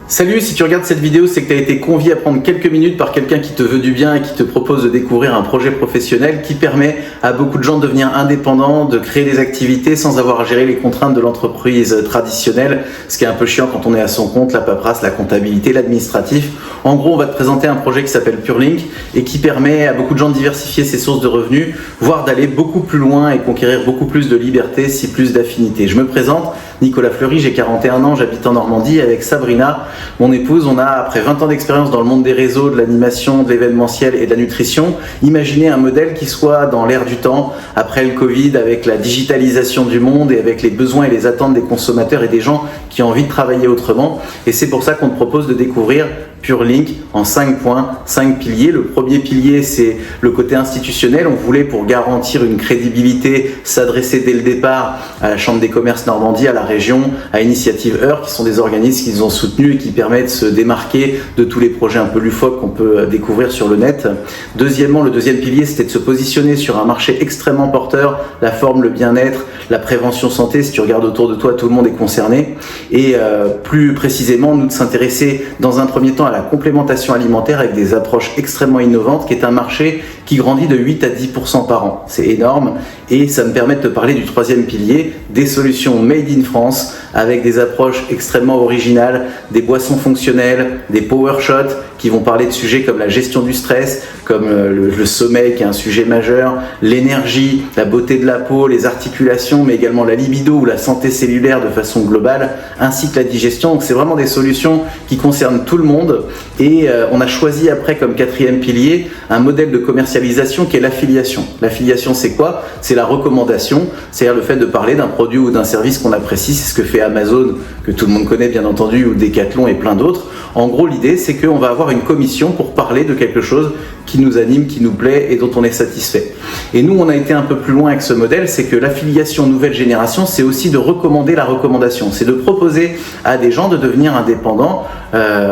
Salut, si tu regardes cette vidéo, c'est que tu as été convié à prendre quelques minutes par quelqu'un qui te veut du bien et qui te propose de découvrir un projet professionnel qui permet à beaucoup de gens de devenir indépendants, de créer des activités sans avoir à gérer les contraintes de l'entreprise traditionnelle, ce qui est un peu chiant quand on est à son compte, la paperasse, la comptabilité, l'administratif. En gros, on va te présenter un projet qui s'appelle PureLink et qui permet à beaucoup de gens de diversifier ses sources de revenus, voire d'aller beaucoup plus loin et conquérir beaucoup plus de liberté, si plus d'affinité. Je me présente, Nicolas Fleury, j'ai 41 ans, j'habite en Normandie avec Sabrina, mon épouse. On a, après 20 ans d'expérience dans le monde des réseaux, de l'animation, de l'événementiel et de la nutrition, imaginé un modèle qui soit dans l'air du temps, après le Covid, avec la digitalisation du monde et avec les besoins et les attentes des consommateurs et des gens qui ont envie de travailler autrement. Et c'est pour ça qu'on te propose de découvrir PureLink en 5 points, 5 piliers. Le premier pilier, c'est le côté institutionnel. On voulait, pour garantir une crédibilité, s'adresser dès le départ à la Chambre des commerces Normandie, à la région, à Initiative Heure, qui sont des organismes qu'ils ont soutenus et qui permettent de se démarquer de tous les projets un peu loufoques qu'on peut découvrir sur le net. Deuxièmement, le deuxième pilier, c'était de se positionner sur un marché extrêmement porteur, la forme, le bien-être, la prévention santé. Si tu regardes autour de toi, tout le monde est concerné. Et plus précisément, nous de s'intéresser dans un premier temps à la complémentation alimentaire avec des approches extrêmement innovantes, qui est un marché qui grandit de 8 à 10% par an. C'est énorme et ça me permet de te parler du troisième pilier, des solutions made in France avec des approches extrêmement originales, des boissons fonctionnelles, des power shots qui vont parler de sujets comme la gestion du stress, comme le sommeil qui est un sujet majeur, l'énergie, la beauté de la peau, les articulations, mais également la libido ou la santé cellulaire de façon globale, ainsi que la digestion. Donc c'est vraiment des solutions qui concernent tout le monde et on a choisi après comme quatrième pilier un modèle de commercialisation qui est l'affiliation. L'affiliation, c'est quoi? C'est la recommandation, c'est-à-dire le fait de parler d'un produit ou d'un service qu'on apprécie. C'est ce que fait Amazon, que tout le monde connaît bien entendu, ou Decathlon et plein d'autres. En gros, l'idée, c'est qu'on va avoir une commission pour parler de quelque chose qui nous anime, qui nous plaît et dont on est satisfait. Et nous, on a été un peu plus loin avec ce modèle, c'est que l'affiliation nouvelle génération, c'est aussi de recommander la recommandation. C'est de proposer à des gens de devenir indépendants,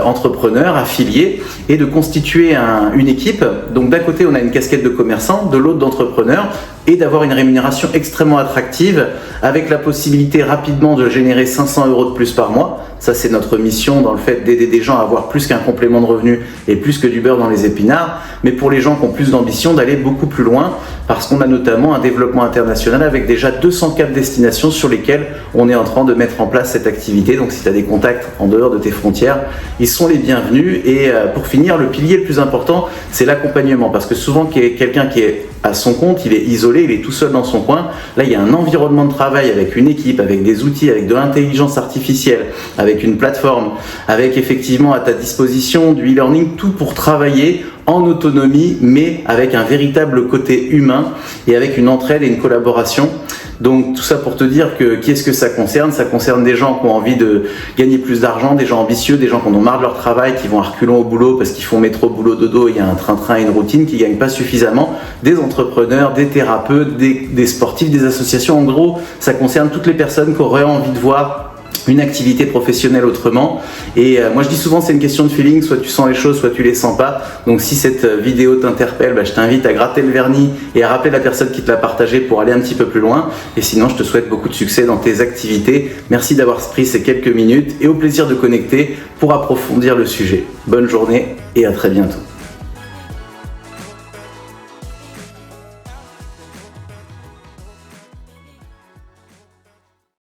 entrepreneurs, affiliés, et de constituer une équipe. Donc d'un côté, on a une casquette de commerçant, de l'autre d'entrepreneur, et d'avoir une rémunération extrêmement attractive avec la possibilité rapidement de générer 500 € de plus par mois. Ça, c'est notre mission dans le fait d'aider des gens à avoir plus qu'un complément de revenu et plus que du beurre dans les épinards, mais pour les gens qui ont plus d'ambition, d'aller beaucoup plus loin, parce qu'on a notamment un développement international avec déjà 204 destinations sur lesquelles on est en train de mettre en place cette activité. Donc si tu as des contacts en dehors de tes frontières, ils sont les bienvenus. Et pour finir, le pilier le plus important, c'est l'accompagnement, parce que souvent quelqu'un qui est à son compte, il est isolé, il est tout seul dans son coin. Là, il y a un environnement de travail avec une équipe, avec des outils, avec de l'intelligence artificielle, avec une plateforme, avec effectivement à ta disposition du e-learning, tout pour travailler en autonomie, mais avec un véritable côté humain et avec une entraide et une collaboration. Donc tout ça pour te dire que qui est-ce que ça concerne? Ça concerne des gens qui ont envie de gagner plus d'argent, des gens ambitieux, des gens qui en ont marre de leur travail, qui vont à reculons au boulot parce qu'ils font métro, boulot, dodo, il y a un train-train et une routine, qui ne gagnent pas suffisamment, des entrepreneurs, des thérapeutes, des sportifs, des associations. En gros, ça concerne toutes les personnes qui auraient envie de voir une activité professionnelle autrement. Et moi je dis souvent, c'est une question de feeling, soit tu sens les choses, soit tu les sens pas. Donc si cette vidéo t'interpelle, je t'invite à gratter le vernis et à rappeler la personne qui te l'a partagé pour aller un petit peu plus loin. Et sinon, je te souhaite beaucoup de succès dans tes activités. Merci d'avoir pris ces quelques minutes et au plaisir de connecter pour approfondir le sujet. Bonne journée et à très bientôt.